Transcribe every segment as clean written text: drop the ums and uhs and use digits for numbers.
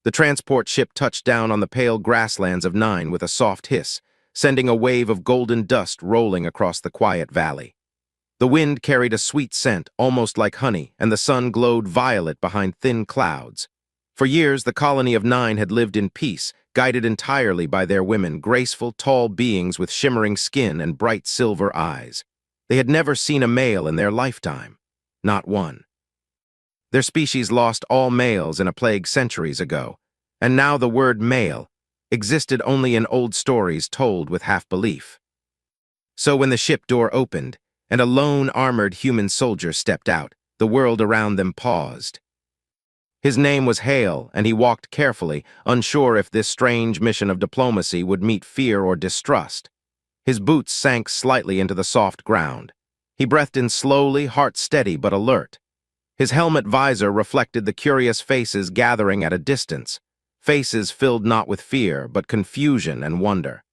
The transport ship touched down on the pale grasslands of Nine with a soft hiss, sending a wave of golden dust rolling across the quiet valley. The wind carried a sweet scent, almost like honey, and the sun glowed violet behind thin clouds. For years, the colony of Nine had lived in peace, guided entirely by their women, graceful, tall beings with shimmering skin and bright silver eyes. They had never seen a male in their lifetime. Not one. Their species lost all males in a plague centuries ago, and now the word male existed only in old stories told with half-belief. So when the ship door opened, and a lone armored human soldier stepped out, the world around them paused. His name was Hale, and he walked carefully, unsure if this strange mission of diplomacy would meet fear or distrust. His boots sank slightly into the soft ground. He breathed in slowly, heart steady but alert. His helmet visor reflected the curious faces gathering at a distance, faces filled not with fear but confusion and wonder.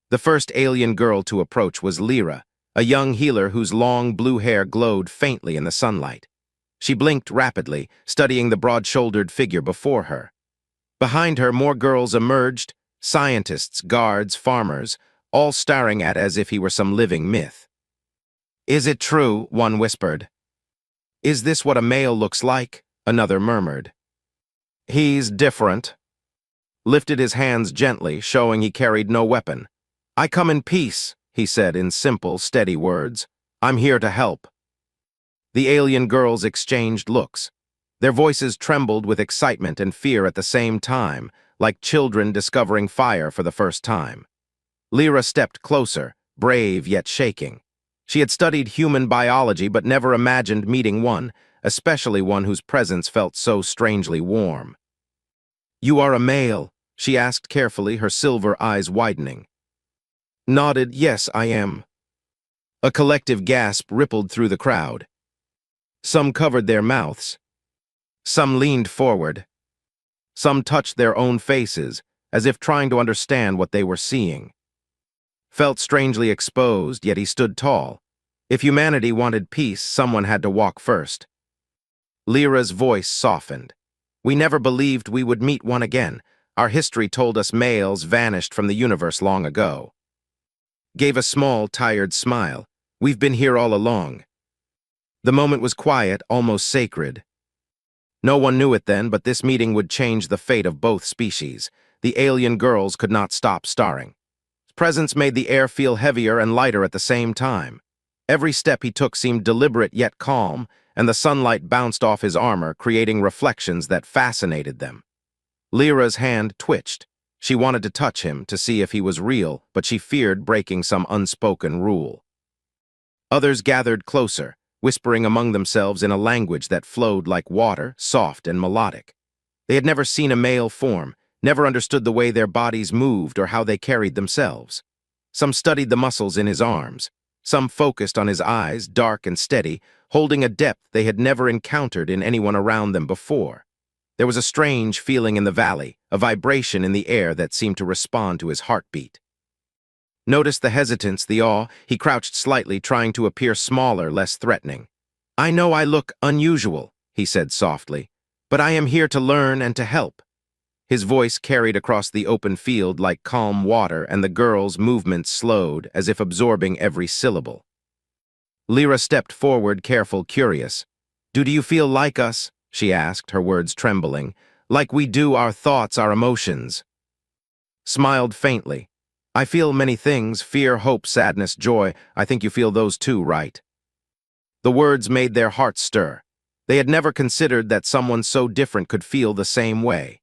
The first alien girl to approach was Lyra, a young healer whose long blue hair glowed faintly in the sunlight. She blinked rapidly, studying the broad-shouldered figure before her. Behind her, more girls emerged, scientists, guards, farmers, all staring at as if he were some living myth. "Is it true?" one whispered. "Is this what a male looks like?" another murmured. "He's different." Lifted his hands gently, showing he carried no weapon. "I come in peace," he said in simple, steady words. "I'm here to help." The alien girls exchanged looks. Their voices trembled with excitement and fear at the same time, like children discovering fire for the first time. Lyra stepped closer, brave yet shaking. She had studied human biology but never imagined meeting one, especially one whose presence felt so strangely warm. "You are a male?" she asked carefully, her silver eyes widening. Nodded, "Yes, I am." A collective gasp rippled through the crowd. Some covered their mouths. Some leaned forward. Some touched their own faces, as if trying to understand what they were seeing. Felt strangely exposed, yet he stood tall. If humanity wanted peace, someone had to walk first. Lyra's voice softened. "We never believed we would meet one again. Our history told us males vanished from the universe long ago." Gave a small, tired smile. "We've been here all along." The moment was quiet, almost sacred. No one knew it then, but this meeting would change the fate of both species. The alien girls could not stop staring. His presence made the air feel heavier and lighter at the same time. Every step he took seemed deliberate yet calm, and the sunlight bounced off his armor, creating reflections that fascinated them. Lyra's hand twitched. She wanted to touch him, to see if he was real, but she feared breaking some unspoken rule. Others gathered closer, whispering among themselves in a language that flowed like water, soft and melodic. They had never seen a male form, never understood the way their bodies moved or how they carried themselves. Some studied the muscles in his arms. Some focused on his eyes, dark and steady, holding a depth they had never encountered in anyone around them before. There was a strange feeling in the valley, a vibration in the air that seemed to respond to his heartbeat. Noticed the hesitance, the awe. He crouched slightly, trying to appear smaller, less threatening. "I know I look unusual," he said softly, "but I am here to learn and to help." His voice carried across the open field like calm water, and the girls' movements slowed, as if absorbing every syllable. Lyra stepped forward, careful, curious. Do you feel like us?" she asked, her words trembling. "Like we do our thoughts, our emotions?" Smiled faintly. "I feel many things, fear, hope, sadness, joy. I think you feel those too, right?" The words made their hearts stir. They had never considered that someone so different could feel the same way.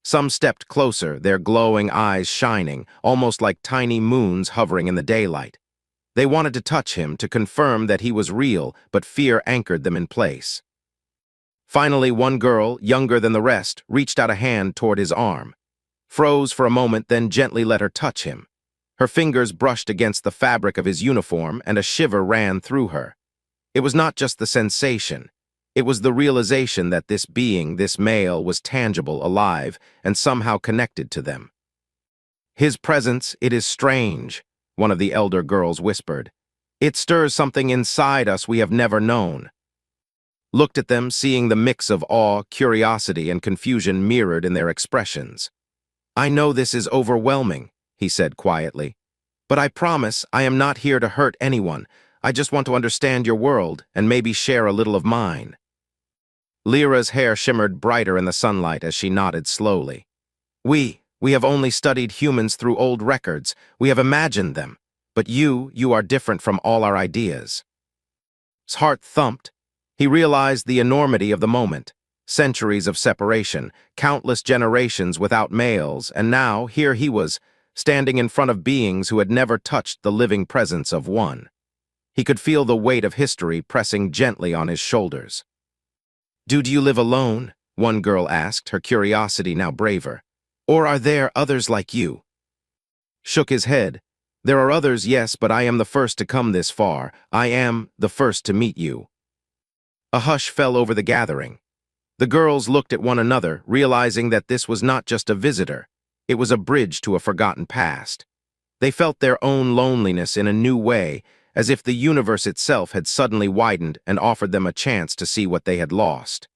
Some stepped closer, their glowing eyes shining, almost like tiny moons hovering in the daylight. They wanted to touch him, to confirm that he was real, but fear anchored them in place. Finally, one girl, younger than the rest, reached out a hand toward his arm. Froze for a moment, then gently let her touch him. Her fingers brushed against the fabric of his uniform, and a shiver ran through her. It was not just the sensation. It was the realization that this being, this male, was tangible, alive, and somehow connected to them. "His presence, it is strange," one of the elder girls whispered. "It stirs something inside us we have never known." looked at them, seeing the mix of awe, curiosity, and confusion mirrored in their expressions. "I know this is overwhelming," he said quietly, "but I promise I am not here to hurt anyone. I just want to understand your world and maybe share a little of mine." Lyra's hair shimmered brighter in the sunlight as she nodded slowly. We have only studied humans through old records. We have imagined them. But you are different from all our ideas." His heart thumped. He realized the enormity of the moment. Centuries of separation, countless generations without males, and now here he was, standing in front of beings who had never touched the living presence of one. He could feel the weight of history pressing gently on his shoulders. Do you live alone?" one girl asked, her curiosity now braver. "Or are there others like you?" Shook his head. "There are others, yes, but I am the first to come this far. I am the first to meet you." A hush fell over the gathering. The girls looked at one another, realizing that this was not just a visitor. It was a bridge to a forgotten past. They felt their own loneliness in a new way, as if the universe itself had suddenly widened and offered them a chance to see what they had lost.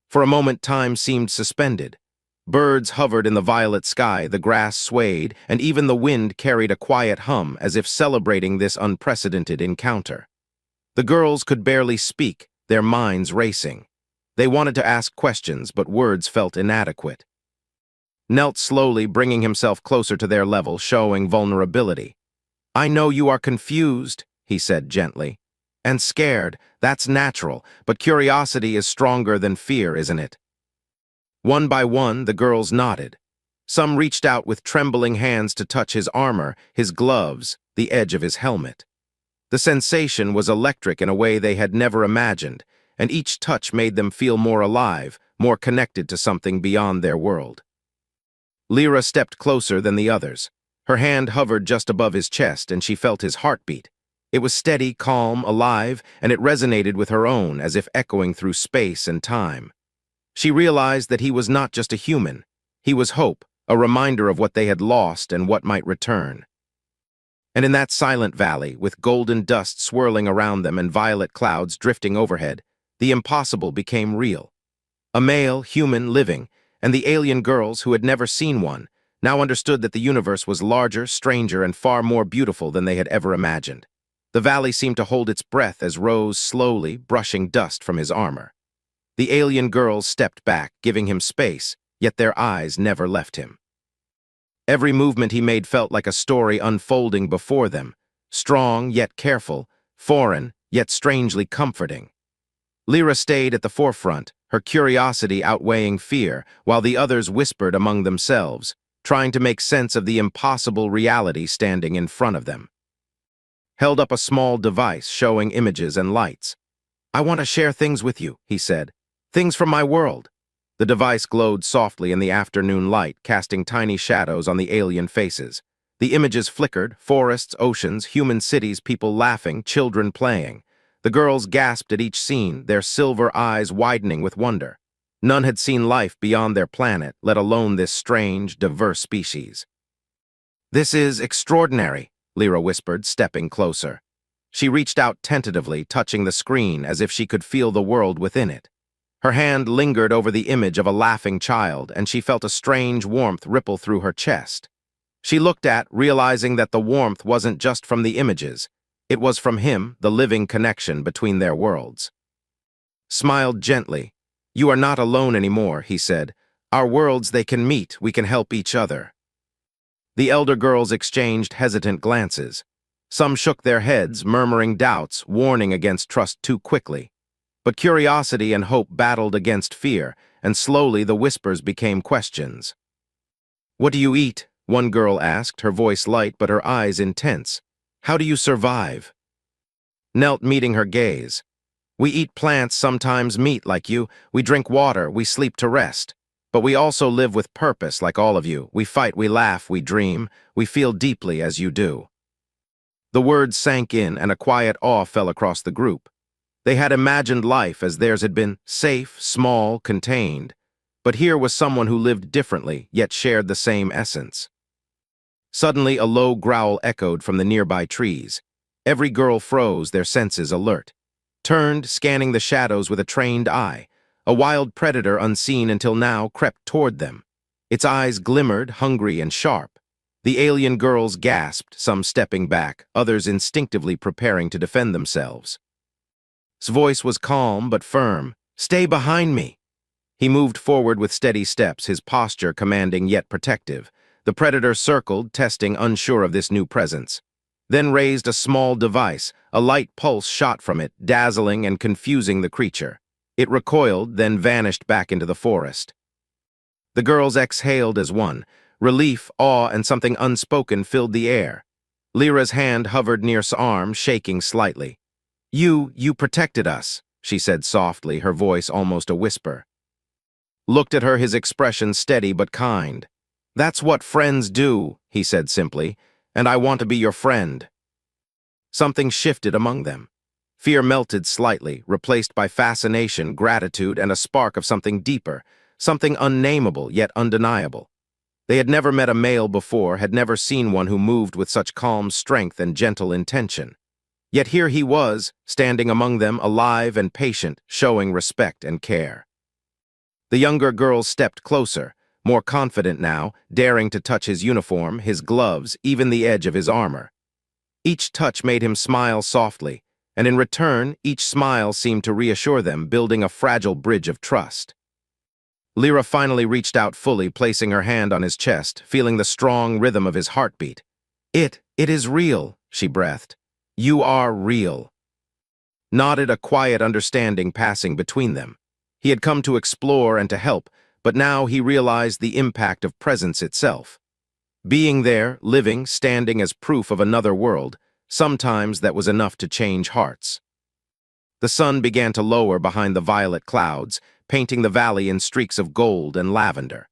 For a moment, time seemed suspended. Birds hovered in the violet sky, the grass swayed, and even the wind carried a quiet hum as if celebrating this unprecedented encounter. The girls could barely speak, their minds racing. They wanted to ask questions, but words felt inadequate. Knelt slowly, bringing himself closer to their level, showing vulnerability. "I know you are confused," he said gently. "And scared, that's natural, but curiosity is stronger than fear, isn't it?" One by one, the girls nodded. Some reached out with trembling hands to touch his armor, his gloves, the edge of his helmet. The sensation was electric in a way they had never imagined, and each touch made them feel more alive, more connected to something beyond their world. Lyra stepped closer than the others. Her hand hovered just above his chest, and she felt his heartbeat. It was steady, calm, alive, and it resonated with her own, as if echoing through space and time. She realized that he was not just a human. He was hope, a reminder of what they had lost and what might return. And in that silent valley, with golden dust swirling around them and violet clouds drifting overhead, the impossible became real. A male, human, living, and the alien girls who had never seen one now understood that the universe was larger, stranger, and far more beautiful than they had ever imagined. The valley seemed to hold its breath as Rose slowly brushing dust from his armor. The alien girls stepped back, giving him space, yet their eyes never left him. Every movement he made felt like a story unfolding before them, strong yet careful, foreign yet strangely comforting. Lyra stayed at the forefront, her curiosity outweighing fear, while the others whispered among themselves, trying to make sense of the impossible reality standing in front of them. Held up a small device showing images and lights. "I want to share things with you," he said. "Things from my world." The device glowed softly in the afternoon light, casting tiny shadows on the alien faces. The images flickered, forests, oceans, human cities, people laughing, children playing. The girls gasped at each scene, their silver eyes widening with wonder. None had seen life beyond their planet, let alone this strange, diverse species. "This is extraordinary," Lyra whispered, stepping closer. She reached out tentatively, touching the screen as if she could feel the world within it. Her hand lingered over the image of a laughing child, and she felt a strange warmth ripple through her chest. She looked at, realizing that the warmth wasn't just from the images. It was from him, the living connection between their worlds. Smiled gently. "You are not alone anymore," he said. "Our worlds, they can meet, we can help each other." The elder girls exchanged hesitant glances. Some shook their heads, murmuring doubts, warning against trust too quickly. But curiosity and hope battled against fear, and slowly the whispers became questions. "What do you eat?" one girl asked, her voice light but her eyes intense. "How do you survive?" Knelt, meeting her gaze. "We eat plants, sometimes meat like you. We drink water, we sleep to rest. But we also live with purpose like all of you. We fight, we laugh, we dream. We feel deeply as you do." The words sank in, and a quiet awe fell across the group. They had imagined life as theirs had been, safe, small, contained. But here was someone who lived differently, yet shared the same essence. Suddenly, a low growl echoed from the nearby trees. Every girl froze, their senses alert. turned, scanning the shadows with a trained eye. A wild predator unseen until now crept toward them. Its eyes glimmered, hungry and sharp. The alien girls gasped, some stepping back, others instinctively preparing to defend themselves. His voice was calm but firm. "Stay behind me." He moved forward with steady steps, his posture commanding yet protective. The predator circled, testing, unsure of this new presence. Then raised a small device. A light pulse shot from it, dazzling and confusing the creature. It recoiled, then vanished back into the forest. The girls exhaled as one. Relief, awe, and something unspoken filled the air. Lyra's hand hovered near his arm, shaking slightly. You protected us," she said softly, her voice almost a whisper. Looked at her, his expression steady but kind. "That's what friends do," he said simply, "and I want to be your friend." Something shifted among them. Fear melted slightly, replaced by fascination, gratitude, and a spark of something deeper, something unnameable yet undeniable. They had never met a male before, had never seen one who moved with such calm strength and gentle intention. Yet here he was, standing among them, alive and patient, showing respect and care. The younger girls stepped closer, more confident now, daring to touch his uniform, his gloves, even the edge of his armor. Each touch made him smile softly, and in return, each smile seemed to reassure them, building a fragile bridge of trust. Lyra finally reached out fully, placing her hand on his chest, feeling the strong rhythm of his heartbeat. It is real," she breathed. "You are real." Nodded, a quiet understanding passing between them. He had come to explore and to help, but now he realized the impact of presence itself. Being there, living, standing as proof of another world, sometimes that was enough to change hearts. The sun began to lower behind the violet clouds, painting the valley in streaks of gold and lavender.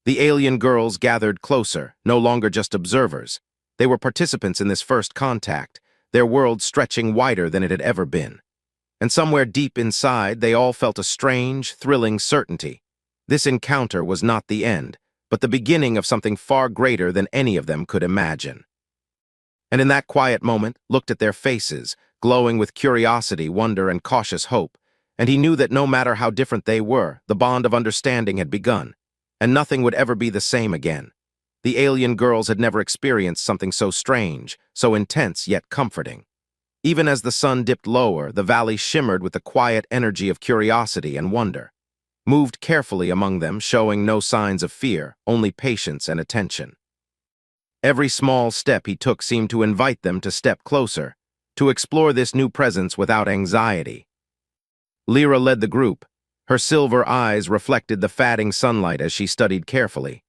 The alien girls gathered closer, no longer just observers. They were participants in this first contact, their world stretching wider than it had ever been. And somewhere deep inside, they all felt a strange, thrilling certainty. This encounter was not the end, but the beginning of something far greater than any of them could imagine. And in that quiet moment, looked at their faces, glowing with curiosity, wonder, and cautious hope, and he knew that no matter how different they were, the bond of understanding had begun, and nothing would ever be the same again. The alien girls had never experienced something so strange, so intense yet comforting. Even as the sun dipped lower, the valley shimmered with the quiet energy of curiosity and wonder. Moved carefully among them, showing no signs of fear, only patience and attention. Every small step he took seemed to invite them to step closer, to explore this new presence without anxiety. Lyra led the group. Her silver eyes reflected the fading sunlight as she studied carefully.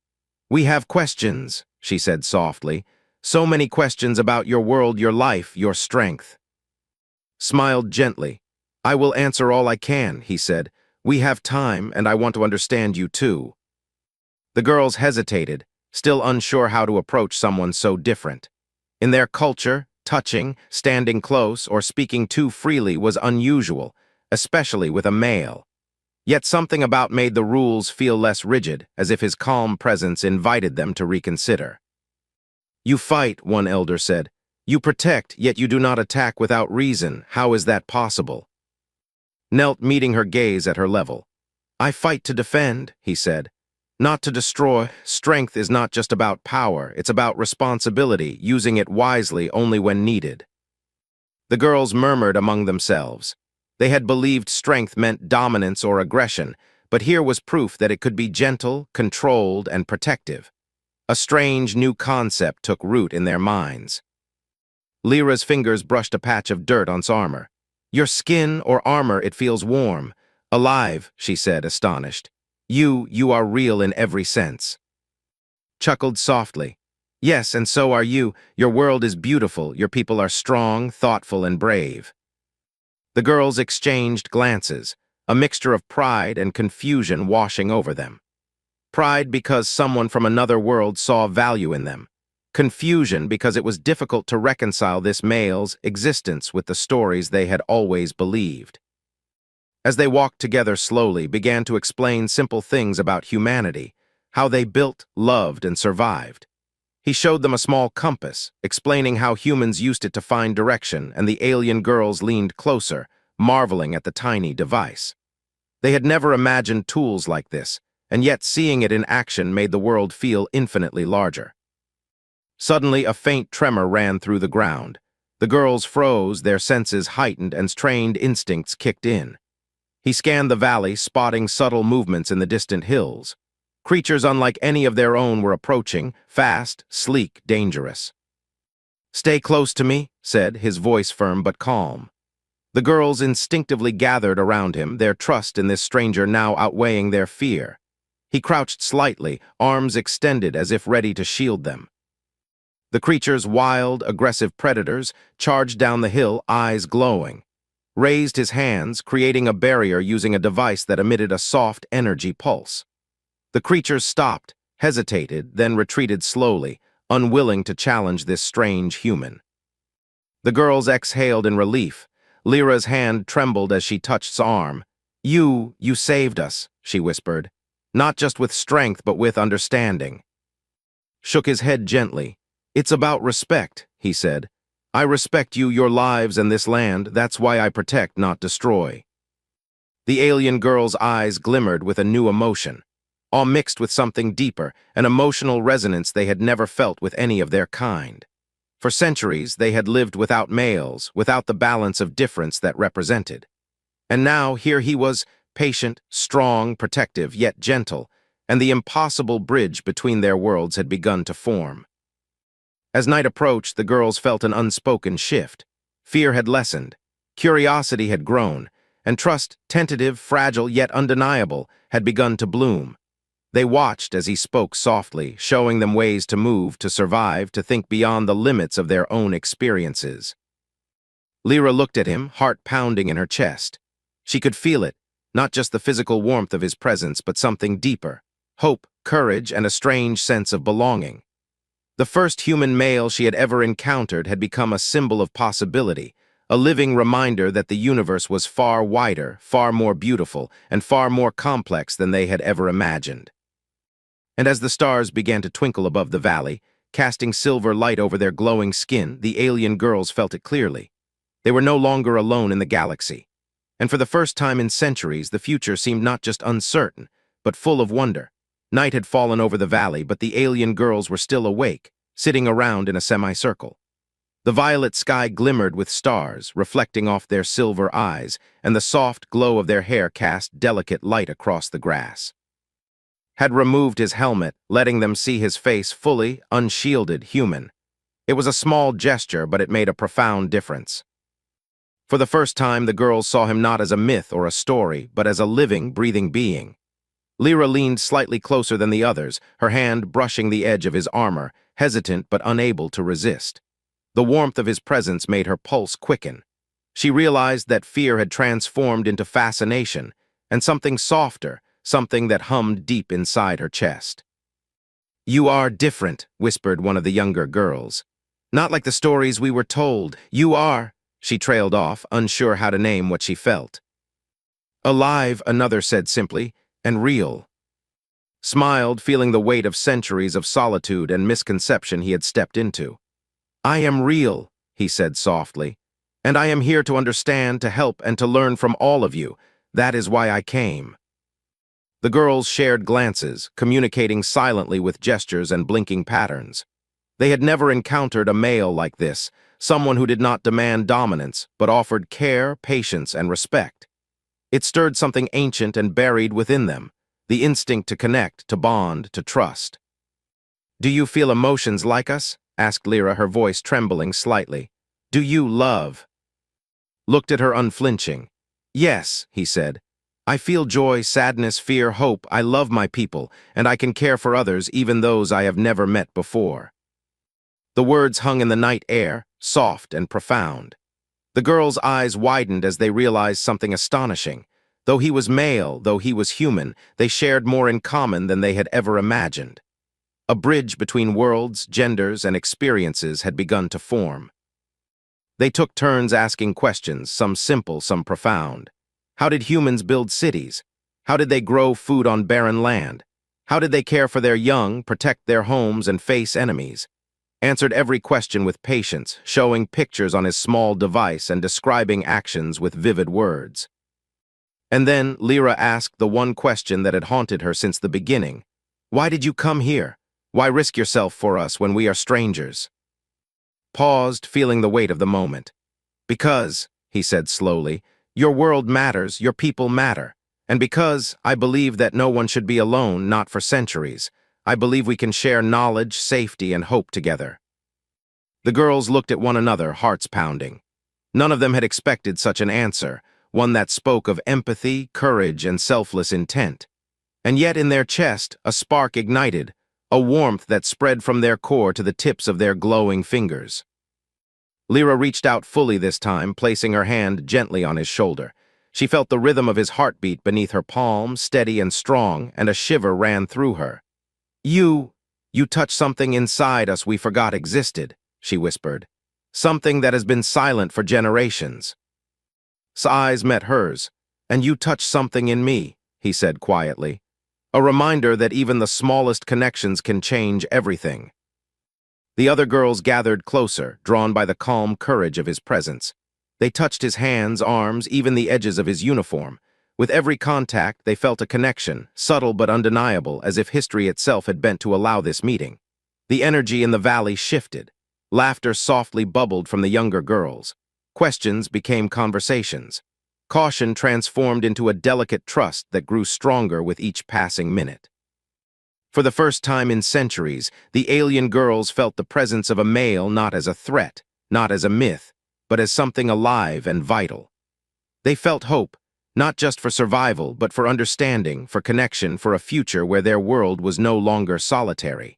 "We have questions," she said softly. "So many questions about your world, your life, your strength." Smiled gently. "I will answer all I can," he said. "We have time, and I want to understand you too." The girls hesitated, still unsure how to approach someone so different. In their culture, touching, standing close, or speaking too freely was unusual, especially with a male. Yet something about made the rules feel less rigid, as if his calm presence invited them to reconsider. "You fight," one elder said. "You protect, yet you do not attack without reason. How is that possible?" Knelt, meeting her gaze at her level. "I fight to defend," he said. "Not to destroy. Strength is not just about power, it's about responsibility, using it wisely only when needed." The girls murmured among themselves. They had believed strength meant dominance or aggression, but here was proof that it could be gentle, controlled, and protective. A strange new concept took root in their minds. Lyra's fingers brushed a patch of dirt on his armor. "Your skin or armor, it feels warm. Alive," she said, astonished. You are real in every sense." Chuckled softly. "Yes, and so are you. Your world is beautiful. Your people are strong, thoughtful, and brave." The girls exchanged glances, a mixture of pride and confusion washing over them. Pride because someone from another world saw value in them. Confusion because it was difficult to reconcile this male's existence with the stories they had always believed. As they walked together slowly, began to explain simple things about humanity, how they built, loved, and survived. He showed them a small compass, explaining how humans used it to find direction, and the alien girls leaned closer, marveling at the tiny device. They had never imagined tools like this, and yet seeing it in action made the world feel infinitely larger. Suddenly, a faint tremor ran through the ground. The girls froze, their senses heightened, and trained instincts kicked in. He scanned the valley, spotting subtle movements in the distant hills. Creatures unlike any of their own were approaching, fast, sleek, dangerous. "Stay close to me," said, his voice firm but calm. The girls instinctively gathered around him, their trust in this stranger now outweighing their fear. He crouched slightly, arms extended as if ready to shield them. The creature's wild, aggressive predators charged down the hill, eyes glowing. Raised his hands, creating a barrier using a device that emitted a soft energy pulse. The creatures stopped, hesitated, then retreated slowly, unwilling to challenge this strange human. The girls exhaled in relief. Lyra's hand trembled as she touched his arm. You saved us," she whispered. "Not just with strength, but with understanding." Shook his head gently. "It's about respect," he said. "I respect you, your lives, and this land. That's why I protect, not destroy." The alien girl's eyes glimmered with a new emotion, all mixed with something deeper, an emotional resonance they had never felt with any of their kind. For centuries, they had lived without males, without the balance of difference that represented. And now, here he was, patient, strong, protective, yet gentle, and the impossible bridge between their worlds had begun to form. As night approached, the girls felt an unspoken shift. Fear had lessened, curiosity had grown, and trust, tentative, fragile, yet undeniable, had begun to bloom. They watched as he spoke softly, showing them ways to move, to survive, to think beyond the limits of their own experiences. Lyra looked at him, heart pounding in her chest. She could feel it, not just the physical warmth of his presence, but something deeper, hope, courage, and a strange sense of belonging. The first human male she had ever encountered had become a symbol of possibility, a living reminder that the universe was far wider, far more beautiful, and far more complex than they had ever imagined. And as the stars began to twinkle above the valley, casting silver light over their glowing skin, the alien girls felt it clearly. They were no longer alone in the galaxy. And for the first time in centuries, the future seemed not just uncertain, but full of wonder. Night had fallen over the valley, but the alien girls were still awake, sitting around in a semicircle. The violet sky glimmered with stars, reflecting off their silver eyes, and the soft glow of their hair cast delicate light across the grass. Had removed his helmet, letting them see his face fully, unshielded, human. It was a small gesture, but it made a profound difference. For the first time, the girls saw him not as a myth or a story, but as a living, breathing being. Lyra leaned slightly closer than the others, her hand brushing the edge of his armor, hesitant but unable to resist. The warmth of his presence made her pulse quicken. She realized that fear had transformed into fascination, and something softer, something that hummed deep inside her chest. "You are different," whispered one of the younger girls. "Not like the stories we were told. You are—" She trailed off, unsure how to name what she felt. "Alive," another said simply, "and real." Smiled, feeling the weight of centuries of solitude and misconception he had stepped into. "I am real," he said softly, "and I am here to understand, to help, and to learn from all of you. That is why I came." The girls shared glances, communicating silently with gestures and blinking patterns. They had never encountered a male like this, someone who did not demand dominance, but offered care, patience, and respect. It stirred something ancient and buried within them, the instinct to connect, to bond, to trust. "Do you feel emotions like us?" asked Lyra, her voice trembling slightly. "Do you love?" Looked at her unflinching. "Yes," he said. "I feel joy, sadness, fear, hope. I love my people, and I can care for others, even those I have never met before." The words hung in the night air, soft and profound. The girls' eyes widened as they realized something astonishing. Though he was male, though he was human, they shared more in common than they had ever imagined. A bridge between worlds, genders, and experiences had begun to form. They took turns asking questions, some simple, some profound. How did humans build cities? How did they grow food on barren land? How did they care for their young, protect their homes, and face enemies? answered every question with patience, showing pictures on his small device and describing actions with vivid words. And then Lyra asked the one question that had haunted her since the beginning. Why did you come here? Why risk yourself for us when we are strangers? Paused, feeling the weight of the moment. Because, he said slowly, your world matters, your people matter. And because I believe that no one should be alone, not for centuries, I believe we can share knowledge, safety, and hope together. The girls looked at one another, hearts pounding. None of them had expected such an answer, one that spoke of empathy, courage, and selfless intent. And yet in their chest, a spark ignited, a warmth that spread from their core to the tips of their glowing fingers. Lyra reached out fully this time, placing her hand gently on his shoulder. She felt the rhythm of his heartbeat beneath her palm, steady and strong, and a shiver ran through her. You touched something inside us we forgot existed, she whispered. Something that has been silent for generations. His eyes met hers. And you touched something in me, he said quietly. A reminder that even the smallest connections can change everything. The other girls gathered closer, drawn by the calm courage of his presence. They touched his hands, arms, even the edges of his uniform. With every contact, they felt a connection, subtle but undeniable, as if history itself had bent to allow this meeting. The energy in the valley shifted. Laughter softly bubbled from the younger girls. Questions became conversations. Caution transformed into a delicate trust that grew stronger with each passing minute. For the first time in centuries, the alien girls felt the presence of a male not as a threat, not as a myth, but as something alive and vital. They felt hope, not just for survival, but for understanding, for connection, for a future where their world was no longer solitary.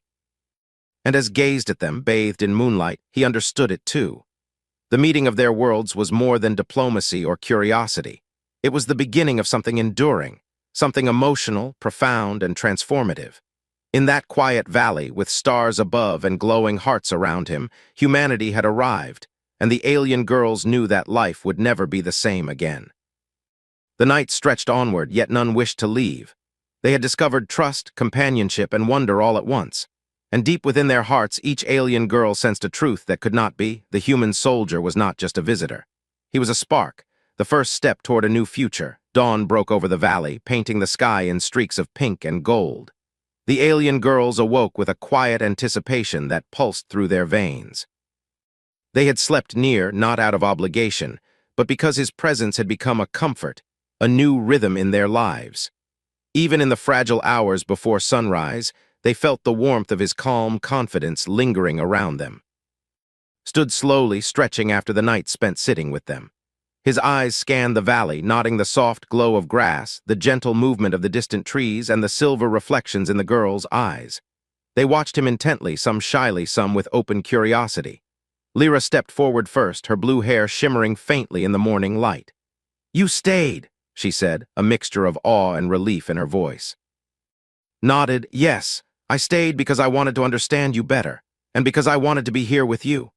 And as gazed at them, bathed in moonlight, he understood it too. The meeting of their worlds was more than diplomacy or curiosity. It was the beginning of something enduring, something emotional, profound, and transformative. In that quiet valley, with stars above and glowing hearts around him, humanity had arrived, and the alien girls knew that life would never be the same again. The night stretched onward, yet none wished to leave. They had discovered trust, companionship, and wonder all at once. And deep within their hearts, each alien girl sensed a truth that could not be. The human soldier was not just a visitor. He was a spark, the first step toward a new future. Dawn broke over the valley, painting the sky in streaks of pink and gold. The alien girls awoke with a quiet anticipation that pulsed through their veins. They had slept near, not out of obligation, but because his presence had become a comfort, a new rhythm in their lives. Even in the fragile hours before sunrise, they felt the warmth of his calm confidence lingering around them. Stood slowly, stretching after the night spent sitting with them. His eyes scanned the valley, noting the soft glow of grass, the gentle movement of the distant trees, and the silver reflections in the girls' eyes. They watched him intently, some shyly, some with open curiosity. Lyra stepped forward first, her blue hair shimmering faintly in the morning light. "You stayed," she said, a mixture of awe and relief in her voice. Nodded, "Yes, I stayed because I wanted to understand you better, and because I wanted to be here with you."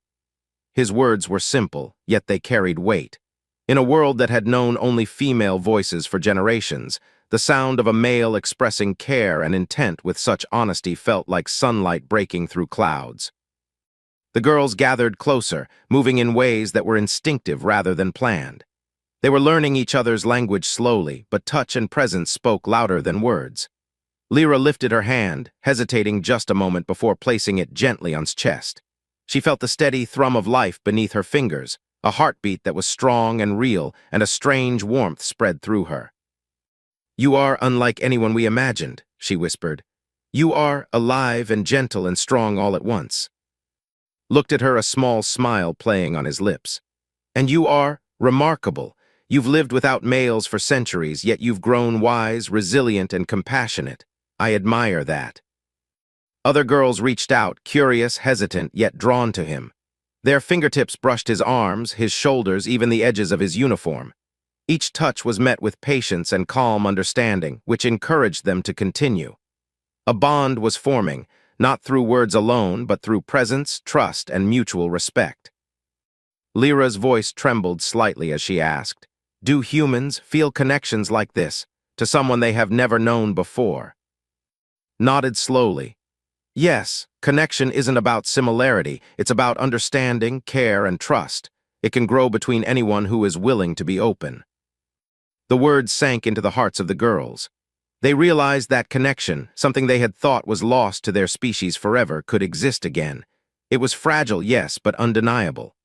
His words were simple, yet they carried weight. In a world that had known only female voices for generations, the sound of a male expressing care and intent with such honesty felt like sunlight breaking through clouds. The girls gathered closer, moving in ways that were instinctive rather than planned. They were learning each other's language slowly, but touch and presence spoke louder than words. Lyra lifted her hand, hesitating just a moment before placing it gently on his chest. She felt the steady thrum of life beneath her fingers, a heartbeat that was strong and real, and a strange warmth spread through her. "You are unlike anyone we imagined," she whispered. "You are alive and gentle and strong all at once." Looked at her, a small smile playing on his lips. "And you are remarkable. You've lived without males for centuries, yet you've grown wise, resilient, and compassionate. I admire that." Other girls reached out, curious, hesitant, yet drawn to him. Their fingertips brushed his arms, his shoulders, even the edges of his uniform. Each touch was met with patience and calm understanding, which encouraged them to continue. A bond was forming, not through words alone, but through presence, trust, and mutual respect. Lyra's voice trembled slightly as she asked, "Do humans feel connections like this, to someone they have never known before?" Nodded slowly. Yes, connection isn't about similarity, it's about understanding, care, and trust. It can grow between anyone who is willing to be open. The words sank into the hearts of the girls. They realized that connection, something they had thought was lost to their species forever, could exist again. It was fragile, yes, but undeniable.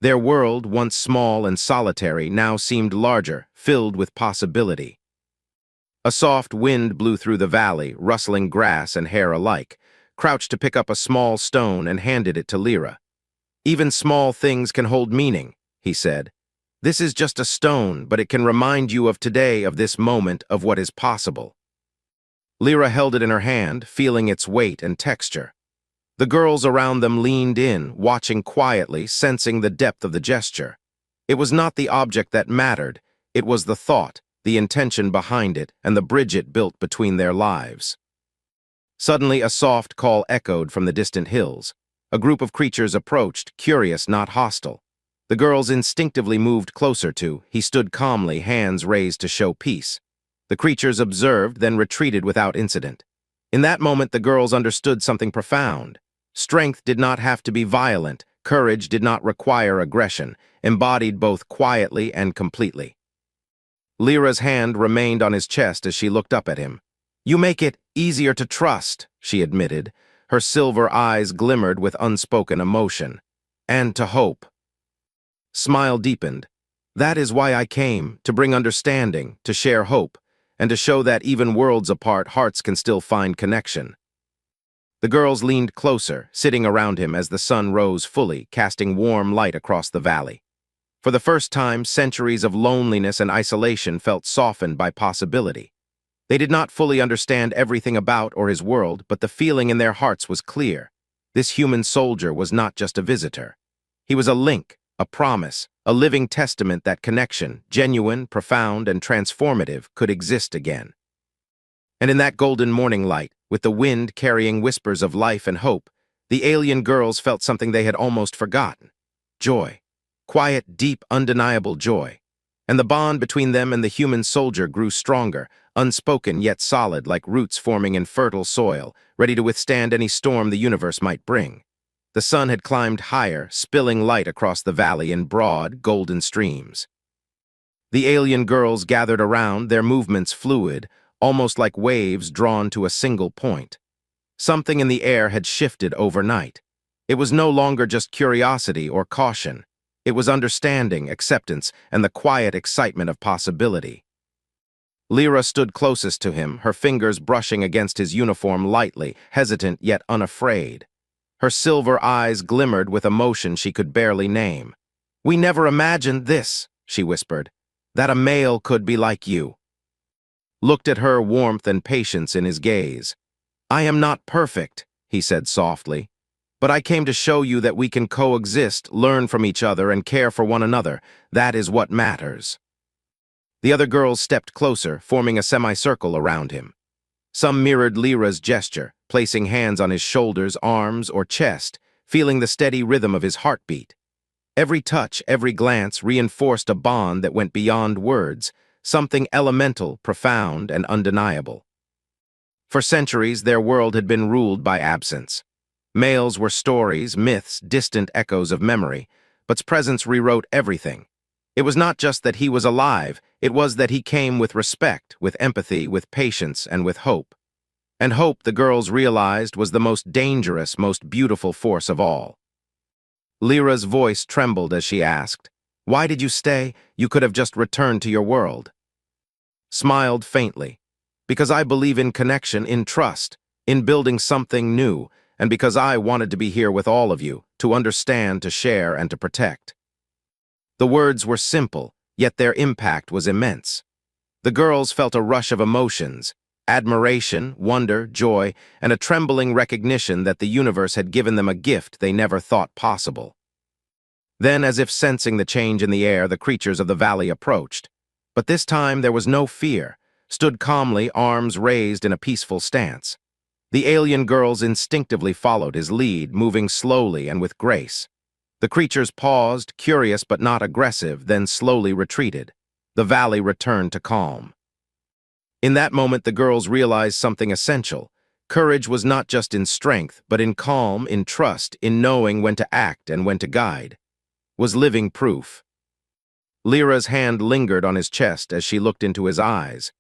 Their world, once small and solitary, now seemed larger, filled with possibility. A soft wind blew through the valley, rustling grass and hair alike, crouched to pick up a small stone and handed it to Lyra. "Even small things can hold meaning," he said. "This is just a stone, but it can remind you of today, of this moment, of what is possible." Lyra held it in her hand, feeling its weight and texture. The girls around them leaned in, watching quietly, sensing the depth of the gesture. It was not the object that mattered, it was the thought, the intention behind it, and the bridge it built between their lives. Suddenly, a soft call echoed from the distant hills. A group of creatures approached, curious, not hostile. The girls instinctively moved closer to. He stood calmly, hands raised to show peace. The creatures observed, then retreated without incident. In that moment, the girls understood something profound. Strength did not have to be violent, courage did not require aggression, embodied both quietly and completely. Lyra's hand remained on his chest as she looked up at him. "You make it easier to trust," she admitted. Her silver eyes glimmered with unspoken emotion. "And to hope." Smile deepened. "That is why I came, to bring understanding, to share hope, and to show that even worlds apart, hearts can still find connection." The girls leaned closer, sitting around him as the sun rose fully, casting warm light across the valley. For the first time, centuries of loneliness and isolation felt softened by possibility. They did not fully understand everything about or his world, but the feeling in their hearts was clear. This human soldier was not just a visitor. He was a link, a promise, a living testament that connection, genuine, profound, and transformative, could exist again. And in that golden morning light, with the wind carrying whispers of life and hope, the alien girls felt something they had almost forgotten. Joy. Quiet, deep, undeniable joy. And the bond between them and the human soldier grew stronger, unspoken yet solid, like roots forming in fertile soil, ready to withstand any storm the universe might bring. The sun had climbed higher, spilling light across the valley in broad, golden streams. The alien girls gathered around, their movements fluid, almost like waves drawn to a single point. Something in the air had shifted overnight. It was no longer just curiosity or caution. It was understanding, acceptance, and the quiet excitement of possibility. Lyra stood closest to him, her fingers brushing against his uniform lightly, hesitant yet unafraid. Her silver eyes glimmered with emotion she could barely name. "We never imagined this," she whispered, "that a male could be like you." Looked at her, warmth and patience in his gaze. "I am not perfect," he said softly, "but I came to show you that we can coexist, learn from each other, and care for one another. That is what matters." The other girls stepped closer, forming a semicircle around him. Some mirrored Lyra's gesture, placing hands on his shoulders, arms, or chest, feeling the steady rhythm of his heartbeat. Every touch, every glance reinforced a bond that went beyond words, something elemental, profound, and undeniable. For centuries, their world had been ruled by absence. Males were stories, myths, distant echoes of memory, but's presence rewrote everything. It was not just that he was alive, it was that he came with respect, with empathy, with patience, and with hope. And hope, the girls realized, was the most dangerous, most beautiful force of all. Lyra's voice trembled as she asked, "Why did you stay? You could have just returned to your world." Smiled faintly. "Because I believe in connection, in trust, in building something new, and because I wanted to be here with all of you, to understand, to share, and to protect." The words were simple, yet their impact was immense. The girls felt a rush of emotions, admiration, wonder, joy, and a trembling recognition that the universe had given them a gift they never thought possible. Then, as if sensing the change in the air, the creatures of the valley approached. But this time there was no fear, stood calmly, arms raised in a peaceful stance. The alien girls instinctively followed his lead, moving slowly and with grace. The creatures paused, curious but not aggressive, then slowly retreated. The valley returned to calm. In that moment, the girls realized something essential. Courage was not just in strength, but in calm, in trust, in knowing when to act and when to guide. Was living proof. Lyra's hand lingered on his chest as she looked into his eyes.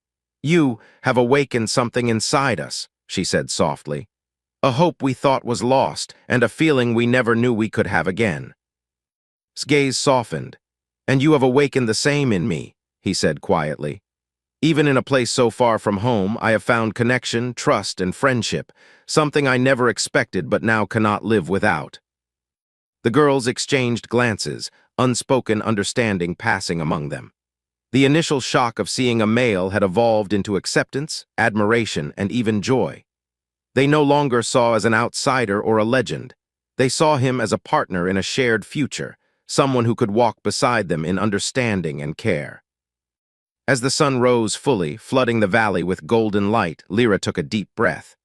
"You have awakened something inside us," she said softly. "A hope we thought was lost, and a feeling we never knew we could have again." His gaze softened. "And you have awakened the same in me," he said quietly. "Even in a place so far from home, I have found connection, trust, and friendship, something I never expected but now cannot live without." The girls exchanged glances, unspoken understanding passing among them. The initial shock of seeing a male had evolved into acceptance, admiration, and even joy. They no longer saw as an outsider or a legend. They saw him as a partner in a shared future, someone who could walk beside them in understanding and care. As the sun rose fully, flooding the valley with golden light, Lyra took a deep breath.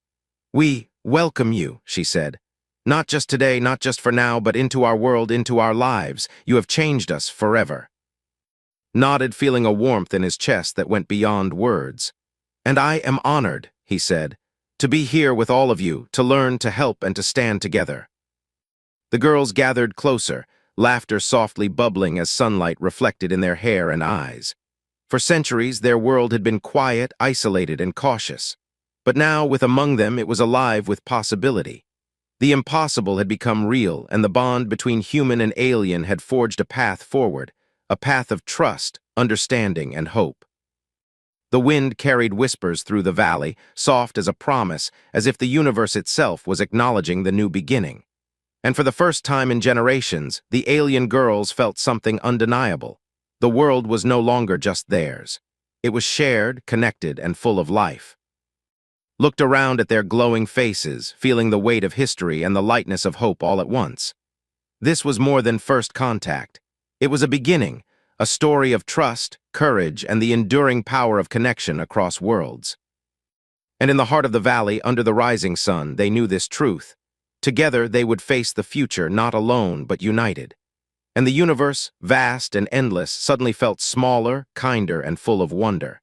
"We welcome you," she said. "Not just today, not just for now, but into our world, into our lives. You have changed us forever." Nodded, feeling a warmth in his chest that went beyond words. "And I am honored," he said, "to be here with all of you, to learn, to help, and to stand together." The girls gathered closer, laughter softly bubbling as sunlight reflected in their hair and eyes. For centuries, their world had been quiet, isolated, and cautious. But now, with among them, it was alive with possibility. The impossible had become real, and the bond between human and alien had forged a path forward, a path of trust, understanding, and hope. The wind carried whispers through the valley, soft as a promise, as if the universe itself was acknowledging the new beginning. And for the first time in generations, the alien girls felt something undeniable. The world was no longer just theirs. It was shared, connected, and full of life. Looked around at their glowing faces, feeling the weight of history and the lightness of hope all at once. This was more than first contact. It was a beginning, a story of trust, courage, and the enduring power of connection across worlds. And in the heart of the valley, under the rising sun, they knew this truth. Together, they would face the future not alone, but united. And the universe, vast and endless, suddenly felt smaller, kinder, and full of wonder.